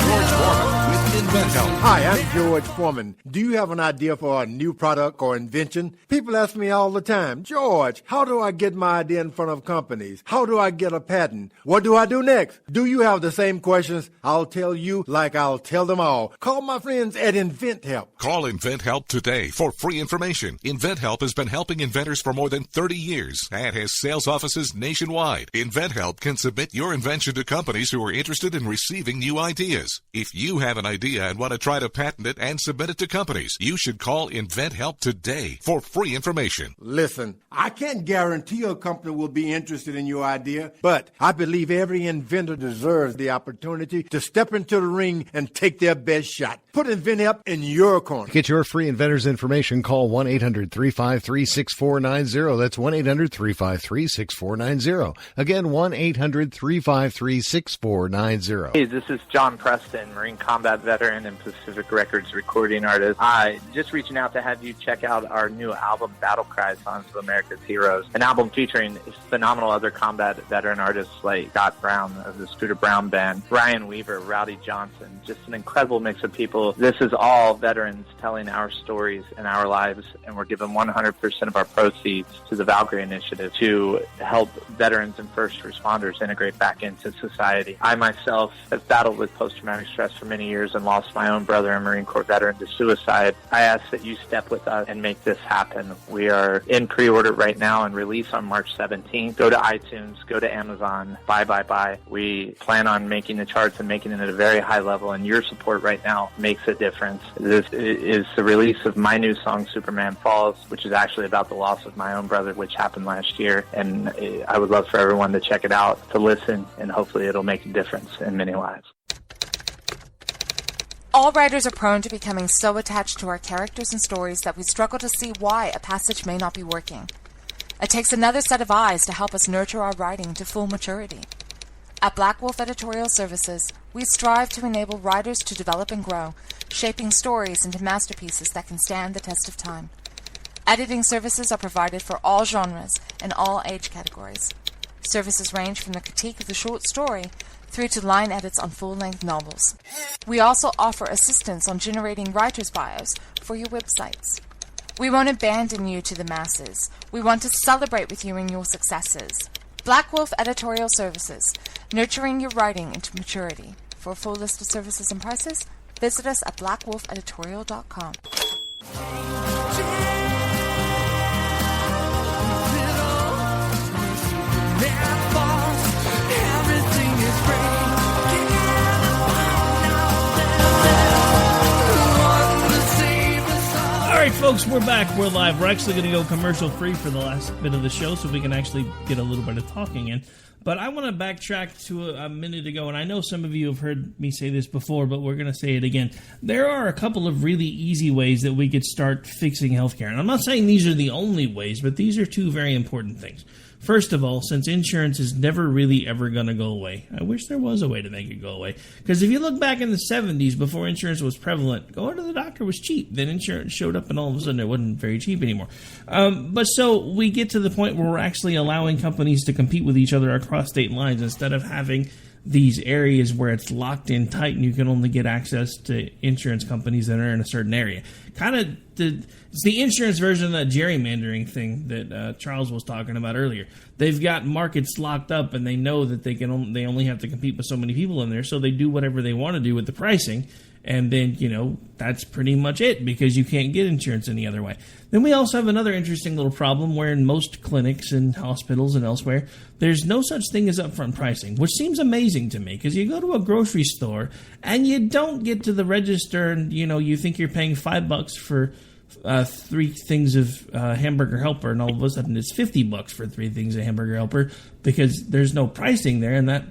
S2: George Foreman with InventHelp.
S3: Hi, I'm George Foreman. Do you have an idea for a new product or invention? People ask me all the time, George, how do I get my idea in front of companies? How do I get a patent? What do I do next? Do you have the same questions? I'll tell you like I'll tell them all. Call my friends at InventHelp.
S2: Call InventHelp today for free information. InventHelp has been helping inventors for more than 30 years and has sales offices nationwide. InventHelp can submit your invention to companies who are interested in receiving new ideas. If you have an idea and want to try to patent it and submit it to companies, you should call InventHelp today for free information.
S3: Listen, I can't guarantee a company will be interested in your idea, but I believe every inventor deserves the opportunity to step into the ring and take their best shot. Put InventHelp in your corner.
S4: To get your free inventor's information, call 1-800-353-6490. That's 1-800-353-6490. Again, 1-800-353-6490.
S9: Hey, this is John Preston, Marine Combat Veteran and Pacific Records recording artist. Just reaching out to have you check out our new album, Battle Cry, Songs of America's Heroes, an album featuring phenomenal other combat veteran artists like Scott Brown of the Scooter Brown Band, Ryan Weaver, Rowdy Johnson, just an incredible mix of people. This is all veterans telling our stories and our lives, and we're giving 100% of our proceeds to the Valkyrie Initiative to help veterans and first responders integrate back into society. I myself have battled with post-traumatic stress for many years and lost my own brother, a Marine Corps veteran, to suicide. I ask that you step with us and make this happen. We are in pre-order right now and release on March 17th. Go to iTunes, go to Amazon, buy. We plan on making the charts and making it at a very high level, and your support right now makes a difference. This is the release of my new song, Superman Falls, which is actually about the loss of my own brother, which happened last year, and I would love for everyone to check it out, to listen, and hopefully it'll make a difference in many lives.
S8: All writers are prone to becoming so attached to our characters and stories that we struggle to see why a passage may not be working. It takes another set of eyes to help us nurture our writing to full maturity. At Black Wolf Editorial Services, we strive to enable writers to develop and grow, shaping stories into masterpieces that can stand the test of time. Editing services are provided for all genres and all age categories. Services range from the critique of the short story through to line edits on full-length novels. We also offer assistance on generating writers' bios for your websites. We won't abandon you to the masses. We want to celebrate with you in your successes. Black Wolf Editorial Services, nurturing your writing into maturity. For a full list of services and prices, visit us at blackwolfeditorial.com.
S11: All right, folks, we're back. We're live. We're actually going to go commercial-free for the last bit of the show so we can actually get a little bit of talking in. But I want to backtrack to a minute ago, and I know some of you have heard me say this before, but we're going to say it again. There are a couple of really easy ways that we could start fixing healthcare. And I'm not saying these are the only ways, but these are two very important things. First of all, since insurance is never really ever going to go away, I wish there was a way to make it go away. Because if you look back in the 70s, before insurance was prevalent, going to the doctor was cheap. Then insurance showed up and all of a sudden it wasn't very cheap anymore. But so we get to the point where we're actually allowing companies to compete with each other across state lines instead of having these areas where it's locked in tight and you can only get access to insurance companies that are in a certain area. It's the insurance version of that gerrymandering thing that Charles was talking about earlier. They've got markets locked up and they know that they only have to compete with so many people in there, so they do whatever they want to do with the pricing. And then, that's pretty much it because you can't get insurance any other way. Then we also have another interesting little problem where in most clinics and hospitals and elsewhere, there's no such thing as upfront pricing, which seems amazing to me because you go to a grocery store and you don't get to the register and, you think you're paying $5 for 3 things of Hamburger Helper, and all of a sudden it's $50 for 3 things of Hamburger Helper because there's no pricing there, and that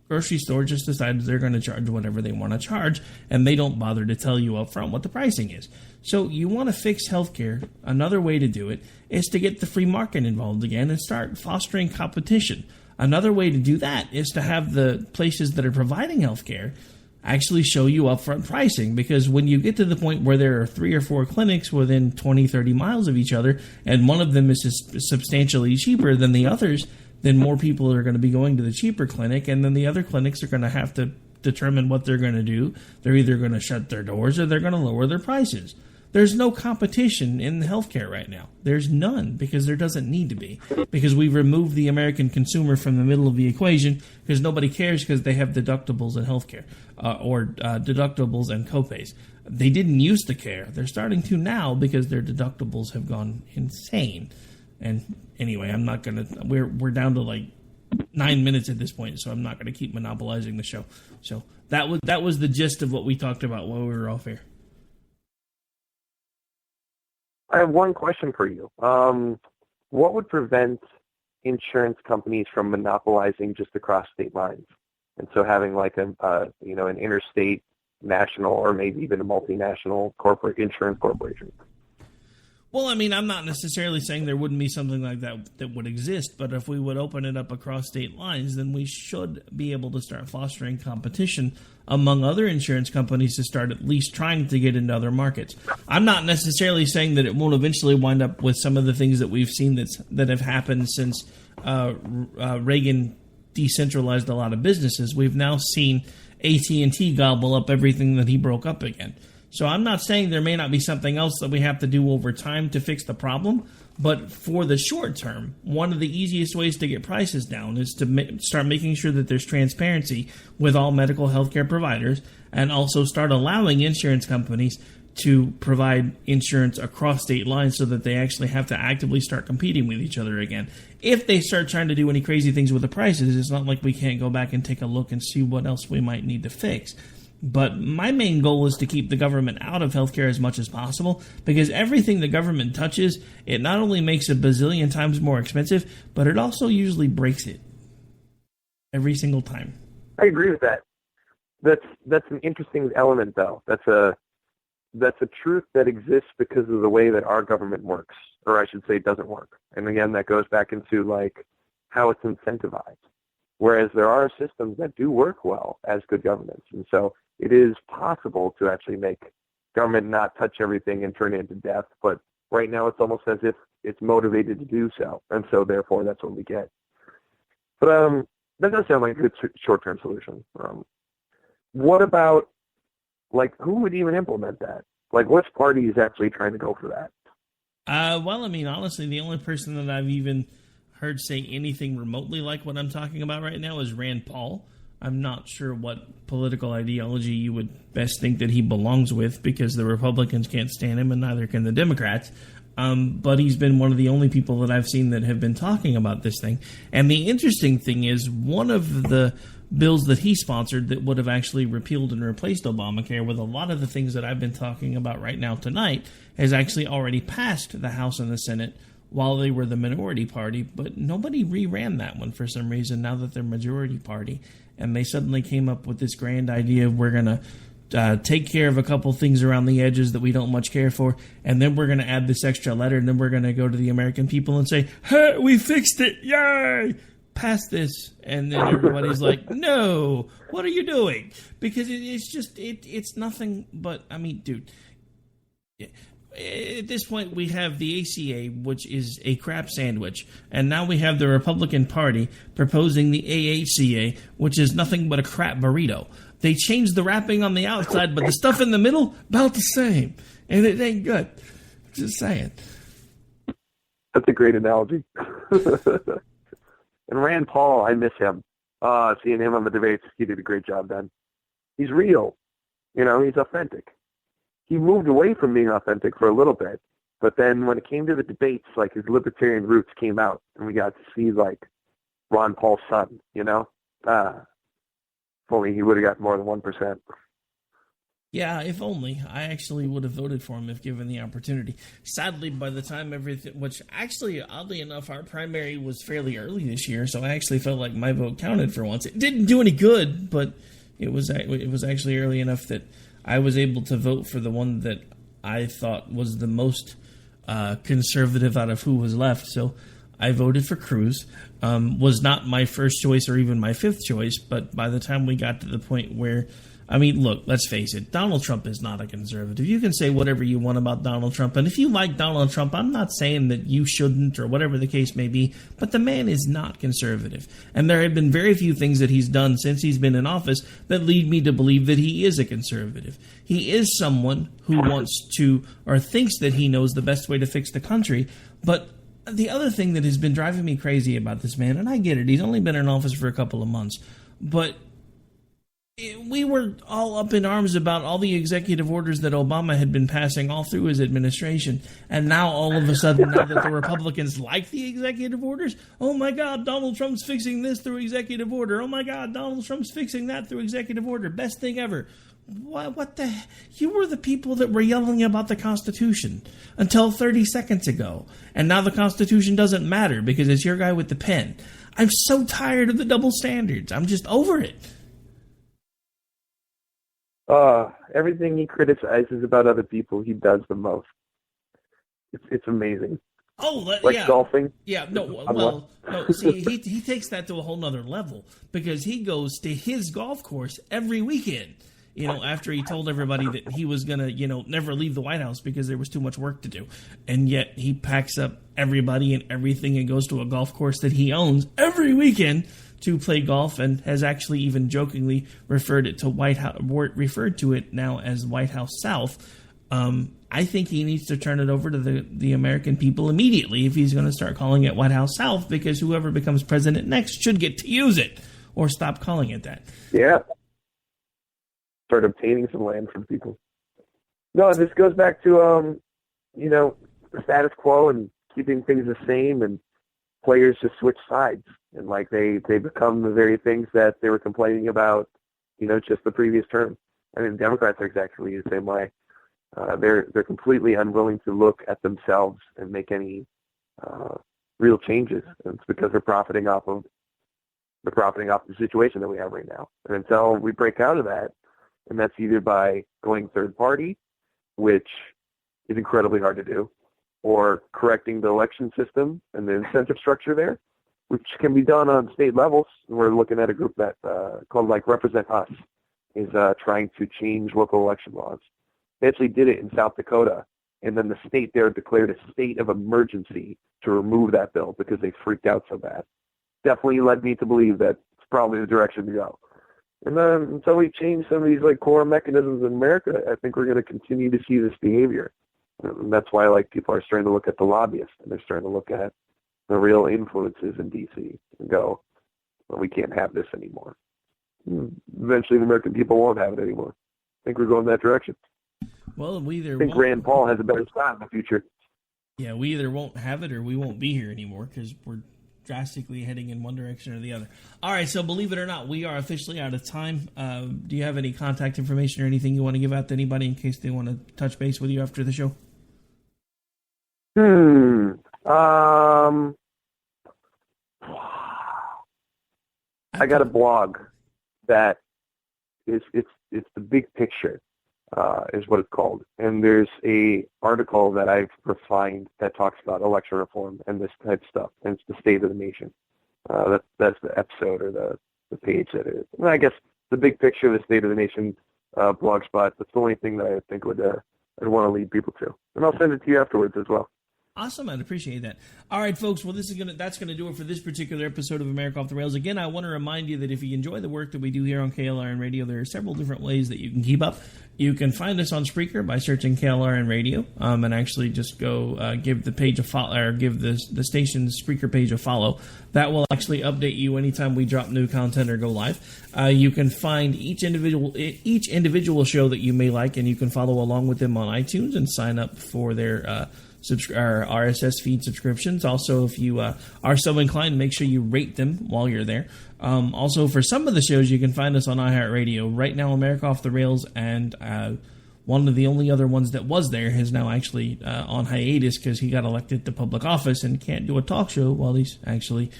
S11: grocery store just decides they're going to charge whatever they want to charge, and they don't bother to tell you up front what the pricing is. So you want to fix healthcare. Another way to do it is to get the free market involved again and start fostering competition. Another way to do that is to have the places that are providing healthcare actually show you upfront pricing, because when you get to the point where there are 3 or 4 clinics within 20, 30 miles of each other, and one of them is substantially cheaper than the others, then more people are going to be going to the cheaper clinic, and then the other clinics are going to have to determine what they're going to do. They're either going to shut their doors or they're going to lower their prices. There's no competition in healthcare right now. There's none, because there doesn't need to be. Because we've removed the American consumer from the middle of the equation, because nobody cares because they have deductibles in healthcare or deductibles and copays. They didn't used to care. They're starting to now because their deductibles have gone insane. And anyway, I'm not going to... We're down to like 9 minutes at this point, so I'm not going to keep monopolizing the show. So that was the gist of what we talked about while we were off air.
S12: I have one question for you. What would prevent insurance companies from monopolizing just across state lines, and so having like an interstate, national, or maybe even a multinational insurance corporation?
S11: Well, I mean, I'm not necessarily saying there wouldn't be something like that would exist, but if we would open it up across state lines, then we should be able to start fostering competition among other insurance companies to start at least trying to get into other markets. I'm not necessarily saying that it won't eventually wind up with some of the things that we've seen that have happened since Reagan decentralized a lot of businesses. We've now seen AT&T gobble up everything that he broke up again. So I'm not saying there may not be something else that we have to do over time to fix the problem, but for the short term, one of the easiest ways to get prices down is to start making sure that there's transparency with all medical healthcare providers, and also start allowing insurance companies to provide insurance across state lines so that they actually have to actively start competing with each other again. If they start trying to do any crazy things with the prices, it's not like we can't go back and take a look and see what else we might need to fix. But my main goal is to keep the government out of healthcare as much as possible, because everything the government touches, it not only makes a bazillion times more expensive, but it also usually breaks it every single time.
S12: I agree with that. That's an interesting element, though. That's a truth that exists because of the way that our government works, or I should say doesn't work. And again, that goes back into like how it's incentivized. Whereas there are systems that do work well as good governance. And so it is possible to actually make government not touch everything and turn it into death. But right now it's almost as if it's motivated to do so. And so therefore that's what we get. But that does sound like a good short-term solution. What about, like, who would even implement that? Like, which party is actually trying to go for that?
S11: Well, I mean, honestly, the only person that I've even heard say anything remotely like what I'm talking about right now is Rand Paul. I'm not sure what political ideology you would best think that he belongs with, because the Republicans can't stand him and neither can the Democrats. But he's been one of the only people that I've seen that have been talking about this thing. And the interesting thing is, one of the bills that he sponsored that would have actually repealed and replaced Obamacare with a lot of the things that I've been talking about right now tonight has actually already passed the House and the Senate while they were the minority party, but nobody reran that one for some reason now that they're majority party. And they suddenly came up with this grand idea of we're going to take care of a couple things around the edges that we don't much care for, and then we're going to add this extra letter, and then we're going to go to the American people and say, hey, we fixed it, yay! Pass this. And then everybody's like, no, what are you doing? Because it's just, it's nothing but, I mean, dude, at this point, we have the ACA, which is a crap sandwich, and now we have the Republican Party proposing the AACA, which is nothing but a crap burrito. They changed the wrapping on the outside, but the stuff in the middle, about the same, and it ain't good. Just saying.
S12: That's a great analogy. And Rand Paul, I miss him. Seeing him on the debates, he did a great job then. He's real. You know, he's authentic. He moved away from being authentic for a little bit, but then when it came to the debates, like, his libertarian roots came out, and we got to see, like, Ron Paul's son, you know? If only he would have got more than 1%.
S11: Yeah, if only. I actually would have voted for him if given the opportunity. Sadly, by the time everything, which actually, oddly enough, our primary was fairly early this year, so I actually felt like my vote counted for once. It didn't do any good, but it was actually early enough that I was able to vote for the one that I thought was the most conservative out of who was left. So I voted for Cruz. Was not my first choice or even my fifth choice, but by the time we got to the point where I mean, look, let's face it. Donald Trump is not a conservative. You can say whatever you want about Donald Trump. And if you like Donald Trump, I'm not saying that you shouldn't or whatever the case may be. But the man is not conservative. And there have been very few things that he's done since he's been in office that lead me to believe that he is a conservative. He is someone who wants to or thinks that he knows the best way to fix the country. But the other thing that has been driving me crazy about this man, and I get it, he's only been in office for a couple of months, but we were all up in arms about all the executive orders that Obama had been passing all through his administration. And now all of a sudden, now that the Republicans like the executive orders, oh my God, Donald Trump's fixing this through executive order. Oh my God, Donald Trump's fixing that through executive order. Best thing ever. What the? You were the people that were yelling about the Constitution until 30 seconds ago. And now the Constitution doesn't matter because it's your guy with the pen. I'm so tired of the double standards. I'm just over it.
S12: Everything he criticizes about other people, he does the most. It's amazing.
S11: Oh,
S12: like
S11: yeah.
S12: Golfing.
S11: Yeah, no. See, he takes that to a whole nother level because he goes to his golf course every weekend. You know, after he told everybody that he was gonna, never leave the White House because there was too much work to do, and yet he packs up everybody and everything and goes to a golf course that he owns every weekend to play golf, and has actually even jokingly referred to it now as White House South. I think he needs to turn it over to the American people immediately if he's going to start calling it White House South, because whoever becomes president next should get to use it or stop calling it that.
S12: Yeah. Start obtaining some land from people. No, this goes back to, the status quo and keeping things the same, and players just switch sides. And they become the very things that they were complaining about, just the previous term. I mean, Democrats are exactly the same way. They're completely unwilling to look at themselves and make any real changes. And it's because they're profiting off of the situation that we have right now. And until we break out of that, and that's either by going third party, which is incredibly hard to do, or correcting the election system and the incentive structure there, which can be done on state levels. We're looking at a group that called Represent Us, is trying to change local election laws. They actually did it in South Dakota, and then the state there declared a state of emergency to remove that bill because they freaked out so bad. Definitely led me to believe that it's probably the direction to go. And then until we change some of these core mechanisms in America, I think we're going to continue to see this behavior. And that's why people are starting to look at the lobbyists, and they're starting to look at the real influences in D.C. and go, well, we can't have this anymore. Eventually the American people won't have it anymore. I think we're going that direction.
S11: Well, we either
S12: I think Rand Paul has a better shot in the future.
S11: Yeah, we either won't have it or we won't be here anymore because we're drastically heading in one direction or the other. All right, so believe it or not, we are officially out of time. Do you have any contact information or anything you want to give out to anybody in case they want to touch base with you after the show?
S12: I got a blog that it's the big picture, is what it's called. And there's a article that I've refined that talks about election reform and this type of stuff. And it's the state of the nation. That's the episode or the page that it is. And I guess the big picture of the state of the nation blog spot, that's the only thing that I think I'd want to lead people to. And I'll send it to you afterwards as well.
S11: Awesome, I'd appreciate that. All right, folks, well, that's gonna do it for this particular episode of America Off the Rails. Again, I want to remind you that if you enjoy the work that we do here on KLRN Radio, there are several different ways that you can keep up. You can find us on Spreaker by searching KLRN Radio, and actually just go give the page a follow, or give the station's Spreaker page a follow. That will actually update you anytime we drop new content or go live. You can find each individual show that you may like, and you can follow along with them on iTunes and sign up for their RSS feed subscriptions. Also, if you are so inclined, make sure you rate them while you're there. Also, for some of the shows, you can find us on iHeartRadio. Right now, America Off the Rails, and one of the only other ones that was there is now actually on hiatus because he got elected to public office and can't do a talk show while he's actually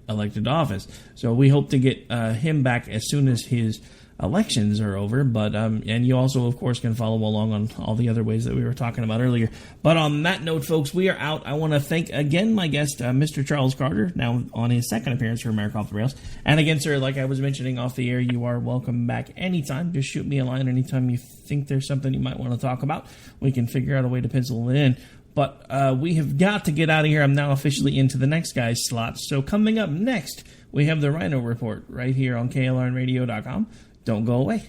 S11: elected to office. So we hope to get him back as soon as his elections are over, but and you also, of course, can follow along on all the other ways that we were talking about earlier. But on that note, folks, we are out. I want to thank again my guest, Mr. Charles Karter, now on his second appearance for America Off the Rails. And again, sir, like I was mentioning off the air, you are welcome back anytime. Just shoot me a line anytime you think there's something you might want to talk about. We can figure out a way to pencil it in. But we have got to get out of here. I'm now officially into the next guy's slot. So coming up next, we have the Rhino Report right here on KLRNradio.com. Don't go away.